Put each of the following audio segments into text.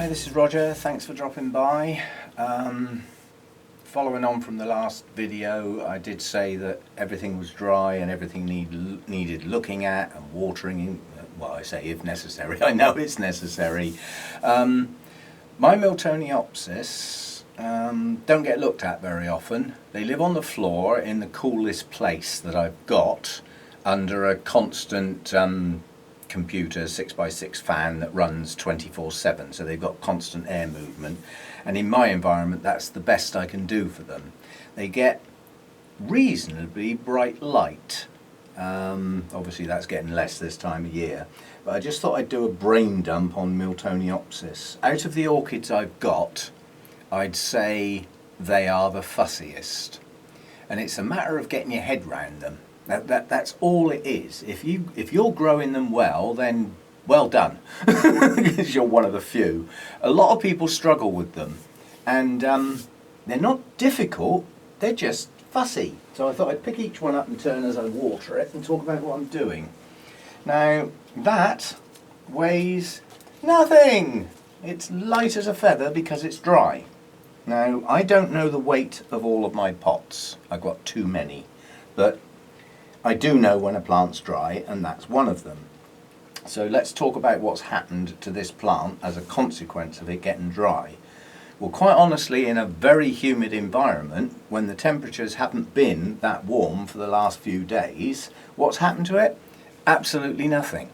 Hi, this is Roger. Thanks for dropping by. Following on from the last video, I did say that everything was dry and everything needed looking at and watering. Well, I say if necessary. I know it's necessary. My Miltoniopsis don't get looked at very often. They live on the floor in the coolest place that I've got under a constant computer 6x6 fan that runs 24/7, so they've got constant air movement, and in my environment that's the best I can do for them. They get reasonably bright light. Obviously that's getting less this time of year, but I just thought I'd do a brain dump on Miltoniopsis. Out of the orchids I've got, I'd say they are the fussiest, and it's a matter of getting your head round them. That's all it is. If you're growing them well, then well done, because you're one of the few. A lot of people struggle with them, and they're not difficult, they're just fussy. So I thought I'd pick each one up in turn as I water it and talk about what I'm doing. Now that weighs nothing. It's light as a feather because it's dry. Now I don't know the weight of all of my pots. I've got too many, but I do know when a plant's dry, and that's one of them. So let's talk about what's happened to this plant as a consequence of it getting dry. Well, quite honestly, in a very humid environment, when the temperatures haven't been that warm for the last few days, what's happened to it? Absolutely nothing.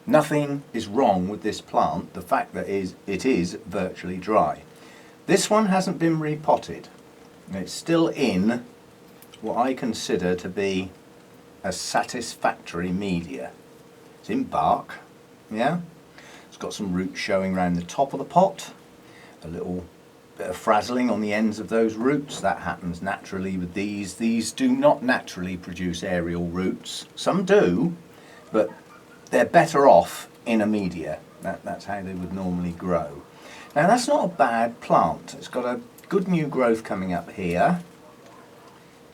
Nothing is wrong with this plant, the fact that it is virtually dry. This one hasn't been repotted. It's still in what I consider to be a satisfactory media. It's in bark, yeah? It's got some roots showing around the top of the pot, a little bit of frazzling on the ends of those roots. That happens naturally with these. These do not naturally produce aerial roots. Some do, but they're better off in a media. That's how they would normally grow. Now that's not a bad plant. It's got a good new growth coming up here,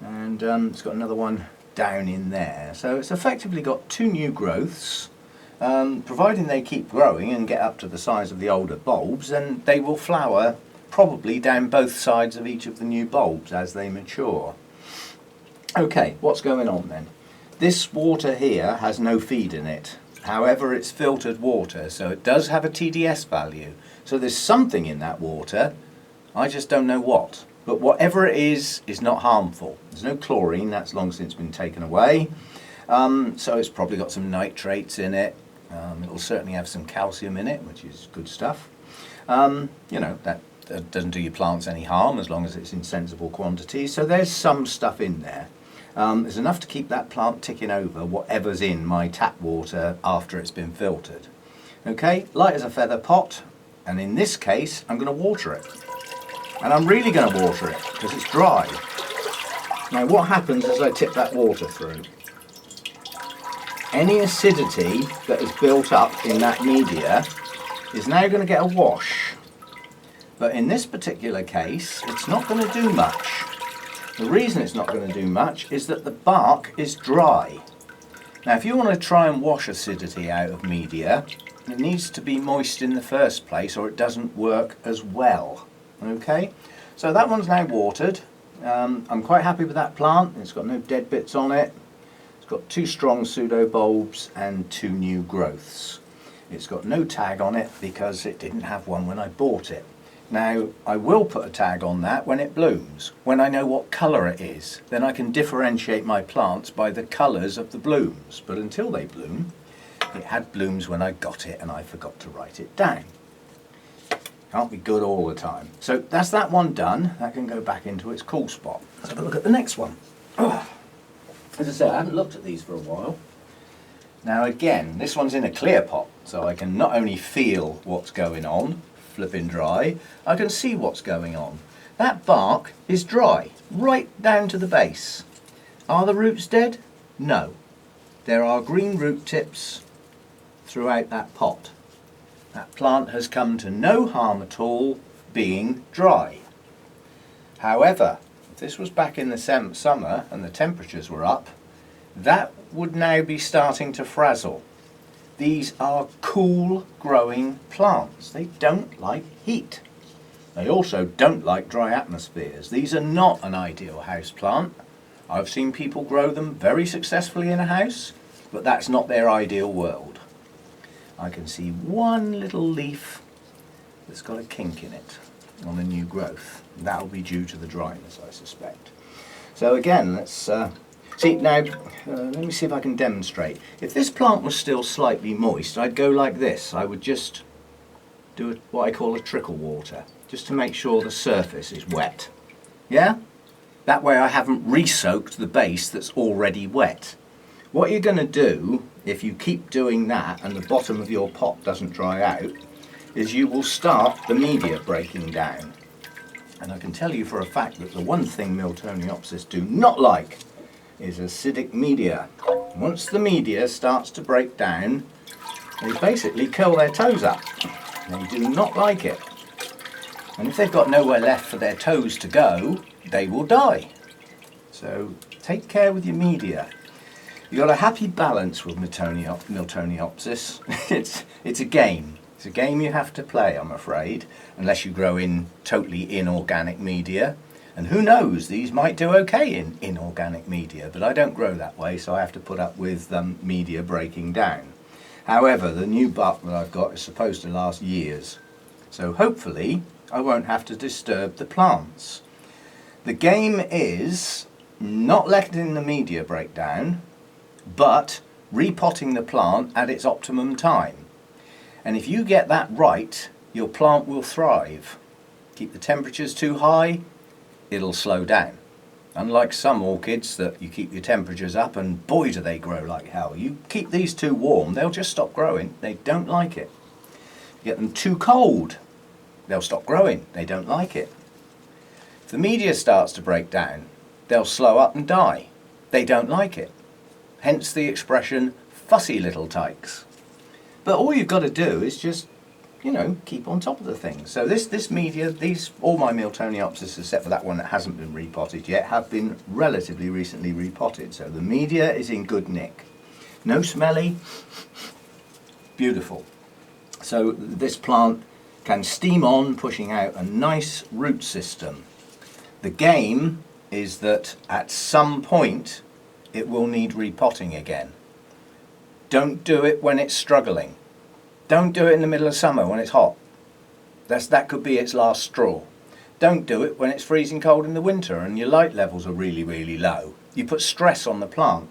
and it's got another one down in there. So it's effectively got two new growths. Providing they keep growing and get up to the size of the older bulbs, then they will flower probably down both sides of each of the new bulbs as they mature. Okay, what's going on then? This water here has no feed in it. However, it's filtered water, so it does have a TDS value. So there's something in that water, I just don't know what. But whatever it is not harmful. There's no chlorine, that's long since been taken away. So it's probably got some nitrates in it. It'll certainly have some calcium in it, which is good stuff. You know, that doesn't do your plants any harm as long as it's in sensible quantities. So there's some stuff in there. There's enough to keep that plant ticking over whatever's in my tap water after it's been filtered. Okay, light as a feather pot, and in this case I'm going to water it. And I'm really going to water it because it's dry. Now what happens as I tip that water through? Any acidity that is built up in that media is now going to get a wash. But in this particular case, it's not going to do much. The reason it's not going to do much is that the bark is dry. Now if you want to try and wash acidity out of media, it needs to be moist in the first place or it doesn't work as well. Okay, so that one's now watered. I'm quite happy with that plant. It's got no dead bits on it. It's got two strong pseudo bulbs and two new growths. It's got no tag on it because it didn't have one when I bought it. Now I will put a tag on that when it blooms, when I know what colour it is. Then I can differentiate my plants by the colours of the blooms. But until they bloom, it had blooms when I got it and I forgot to write it down. Can't be good all the time. So that's that one done. That can go back into its cool spot. Let's have a look at the next one. Oh. As I say, I haven't looked at these for a while. Now again, this one's in a clear pot, so I can not only feel what's going on, flipping dry, I can see what's going on. That bark is dry, right down to the base. Are the roots dead? No. There are green root tips throughout that pot. That plant has come to no harm at all being dry. However, if this was back in the summer and the temperatures were up, that would now be starting to frazzle. These are cool growing plants. They don't like heat. They also don't like dry atmospheres. These are not an ideal house plant. I've seen people grow them very successfully in a house, but that's not their ideal world. I can see one little leaf that's got a kink in it on a new growth. That'll be due to the dryness, I suspect. So again, let's see now. Let me see if I can demonstrate. If this plant was still slightly moist, I'd go like this. I would just do what I call a trickle water, just to make sure the surface is wet. Yeah? That way I haven't re-soaked the base that's already wet. What you're going to do, if you keep doing that and the bottom of your pot doesn't dry out, is you will start the media breaking down. And I can tell you for a fact that the one thing Miltoniopsis do not like is acidic media. Once the media starts to break down, they basically curl their toes up. They do not like it. And if they've got nowhere left for their toes to go, they will die. So take care with your media. You've got a happy balance with Miltoniopsis. It's a game. It's a game you have to play, I'm afraid, unless you grow in totally inorganic media. And who knows, these might do okay in inorganic media, but I don't grow that way, so I have to put up with media breaking down. However, the new buck that I've got is supposed to last years, so hopefully I won't have to disturb the plants. The game is not letting the media break down, but repotting the plant at its optimum time. And if you get that right, your plant will thrive. Keep the temperatures too high, it'll slow down. Unlike some orchids that you keep your temperatures up and boy do they grow like hell. You keep these too warm, they'll just stop growing. They don't like it. You get them too cold, they'll stop growing. They don't like it. If the media starts to break down, they'll slow up and die. They don't like it. Hence the expression, fussy little tykes. But all you've got to do is just, you know, keep on top of the things. So this media, all my Miltoniopsis, except for that one that hasn't been repotted yet, have been relatively recently repotted. So the media is in good nick. No smelly, beautiful. So this plant can steam on, pushing out a nice root system. The game is that at some point it will need repotting again. Don't do it when it's struggling. Don't do it in the middle of summer when it's hot. That could be its last straw. Don't do it when it's freezing cold in the winter and your light levels are really, really low. You put stress on the plant.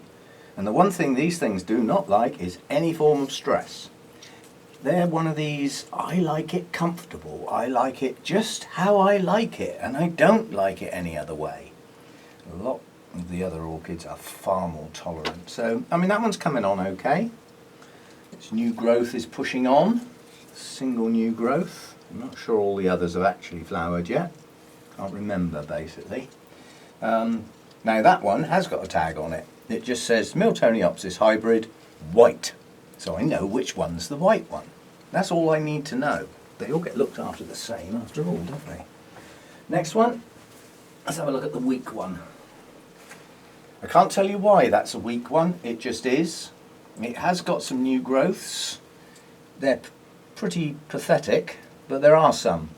And the one thing these things do not like is any form of stress. They're one of these, I like it comfortable. I like it just how I like it, and I don't like it any other way. A lot of the other orchids are far more tolerant. So, I mean, that one's coming on okay. Its new growth is pushing on. Single new growth. I'm not sure all the others have actually flowered yet. Can't remember, basically. Now that one has got a tag on it. It just says Miltoniopsis hybrid white. So I know which one's the white one. That's all I need to know. They all get looked after the same after all, don't they? Next one. Let's have a look at the weak one. I can't tell you why that's a weak one. It just is. It has got some new growths. They're pretty pathetic, but there are some.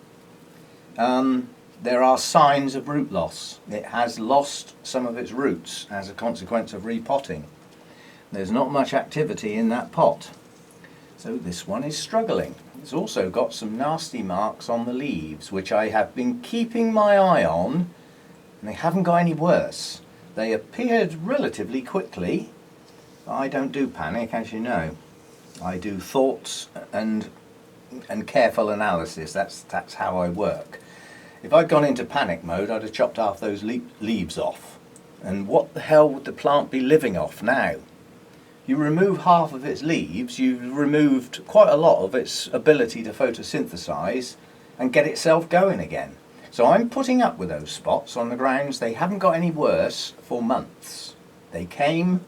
There are signs of root loss. It has lost some of its roots as a consequence of repotting. There's not much activity in that pot. So this one is struggling. It's also got some nasty marks on the leaves, which I have been keeping my eye on, and they haven't got any worse. They appeared relatively quickly. I don't do panic, as you know. I do thoughts and careful analysis. That's how I work. If I'd gone into panic mode, I'd have chopped half those leaves off. And what the hell would the plant be living off now? You remove half of its leaves, you've removed quite a lot of its ability to photosynthesize and get itself going again. So I'm putting up with those spots on the grounds they haven't got any worse for months. They came,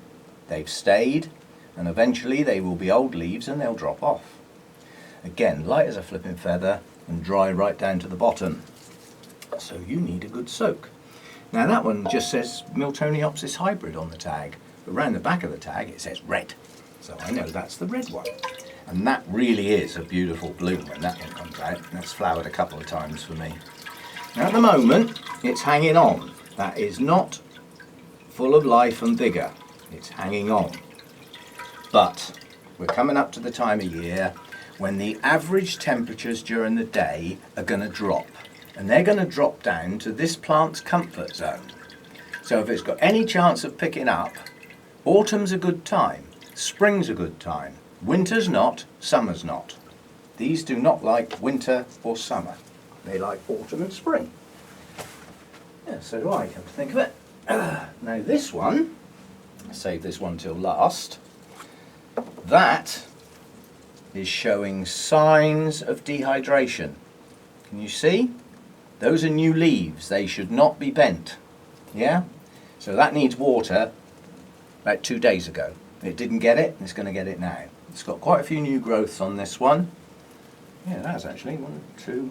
they've stayed, and eventually they will be old leaves and they'll drop off. Again, light as a flipping feather and dry right down to the bottom. So you need a good soak. Now that one just says Miltoniopsis hybrid on the tag, but round the back of the tag it says red. So I know that's the red one. And that really is a beautiful bloom when that one comes out. That's flowered a couple of times for me. Now at the moment, it's hanging on. That is not full of life and vigour. It's hanging on. But we're coming up to the time of year when the average temperatures during the day are going to drop. And they're going to drop down to this plant's comfort zone. So if it's got any chance of picking up, autumn's a good time, spring's a good time, winter's not, summer's not. These do not like winter or summer. They like autumn and spring. Yeah, so do I, come to think of it. Now this one, save this one till last, that is showing signs of dehydration. Can you see? Those are new leaves. They should not be bent. Yeah? So that needs water about 2 days ago. It didn't get it, it's going to get it now. It's got quite a few new growths on this one. Yeah, that's actually 1, 2,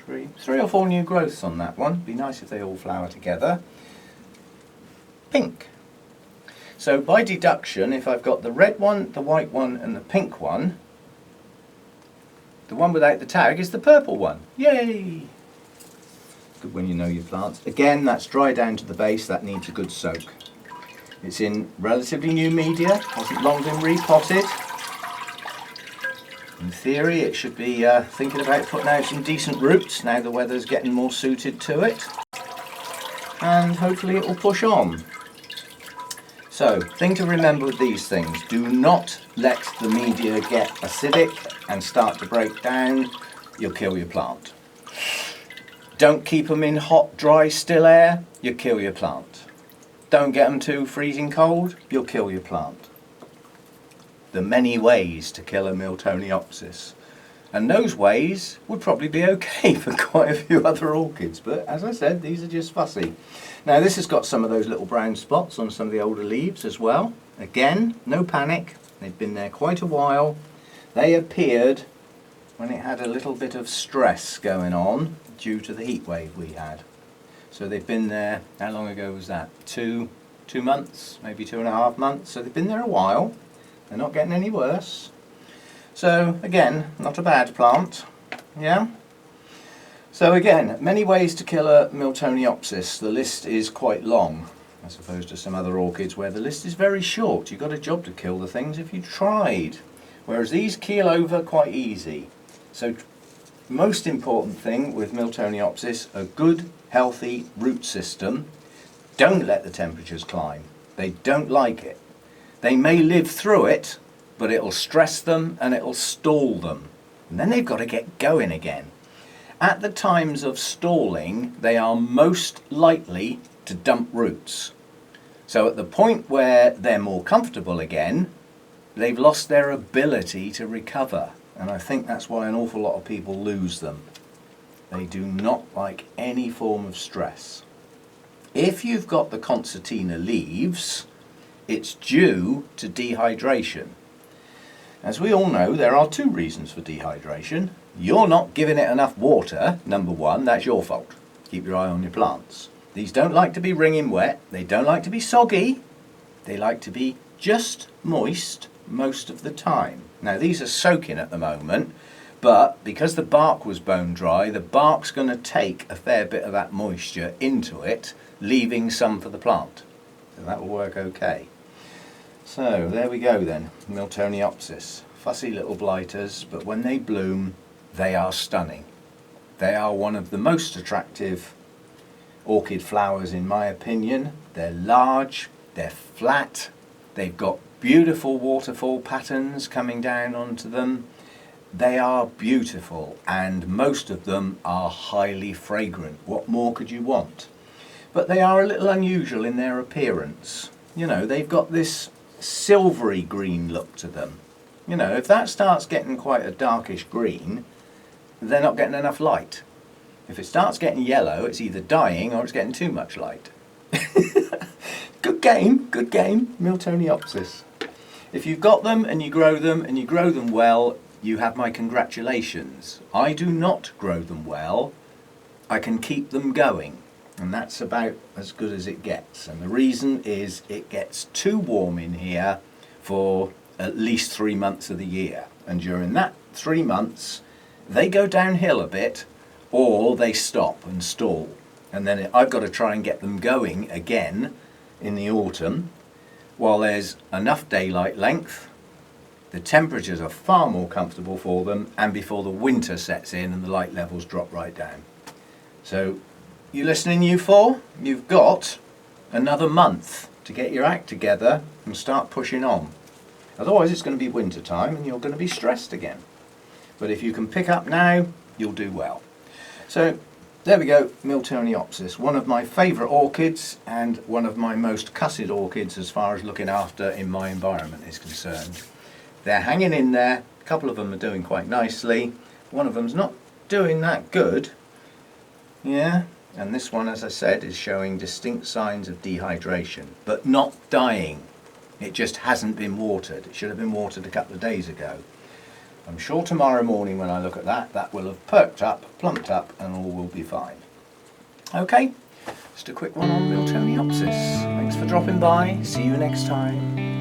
3, 3 or 4 new growths on that one. Be nice if they all flower together. Pink. So by deduction, if I've got the red one, the white one and the pink one, the one without the tag is the purple one. Yay! Good when you know your plants. Again, that's dry down to the base, that needs a good soak. It's in relatively new media, hasn't long been repotted. In theory it should be thinking about putting out some decent roots now the weather's getting more suited to it. And hopefully it will push on. So, thing to remember with these things, do not let the media get acidic and start to break down, you'll kill your plant. Don't keep them in hot, dry, still air, you'll kill your plant. Don't get them too freezing cold, you'll kill your plant. There are many ways to kill a Miltoniopsis. And those ways would probably be okay for quite a few other orchids, but as I said, these are just fussy. Now this has got some of those little brown spots on some of the older leaves as well. Again, no panic, they've been there quite a while. They appeared when it had a little bit of stress going on due to the heat wave we had. So they've been there, how long ago was that? Two months, maybe 2.5 months. So they've been there a while, they're not getting any worse. So again, not a bad plant, yeah? So again, many ways to kill a Miltoniopsis. The list is quite long, as opposed to some other orchids where the list is very short. You've got a job to kill the things if you tried. Whereas these keel over quite easy. So most important thing with Miltoniopsis, a good healthy root system. Don't let the temperatures climb. They don't like it. They may live through it, but it'll stress them and it'll stall them. And then they've got to get going again. At the times of stalling, they are most likely to dump roots. So at the point where they're more comfortable again, they've lost their ability to recover. And I think that's why an awful lot of people lose them. They do not like any form of stress. If you've got the concertina leaves, it's due to dehydration. As we all know, there are 2 reasons for dehydration. You're not giving it enough water, number 1, that's your fault. Keep your eye on your plants. These don't like to be wringing wet, they don't like to be soggy, they like to be just moist most of the time. Now these are soaking at the moment, but because the bark was bone dry, the bark's going to take a fair bit of that moisture into it, leaving some for the plant. So that will work okay. So there we go then, Miltoniopsis. Fussy little blighters, but when they bloom, they are stunning. They are one of the most attractive orchid flowers in my opinion. They're large, they're flat, they've got beautiful waterfall patterns coming down onto them. They are beautiful and most of them are highly fragrant. What more could you want? But they are a little unusual in their appearance. You know, they've got this silvery green look to them. You know, if that starts getting quite a darkish green, they're not getting enough light. If it starts getting yellow, it's either dying or it's getting too much light. Good game, Miltoniopsis. If you've got them and you grow them well, you have my congratulations. I do not grow them well. I can keep them going, and that's about as good as it gets. And the reason is it gets too warm in here for at least 3 months of the year. And during that 3 months, they go downhill a bit or they stop and stall. And then I've got to try and get them going again in the autumn while there's enough daylight length, the temperatures are far more comfortable for them, and before the winter sets in and the light levels drop right down. So, you listening, you four? You've got another month to get your act together and start pushing on. Otherwise it's going to be winter time and you're going to be stressed again. But if you can pick up now, you'll do well. So there we go, Miltoniopsis, one of my favourite orchids and one of my most cussed orchids as far as looking after in my environment is concerned. They're hanging in there, a couple of them are doing quite nicely, one of them's not doing that good. Yeah, and this one, as I said, is showing distinct signs of dehydration, but not dying. It just hasn't been watered. It should have been watered a couple of days ago. I'm sure tomorrow morning when I look at that, that will have perked up, plumped up, and all will be fine. Okay, just a quick one on Miltoniopsis. Thanks for dropping by. See you next time.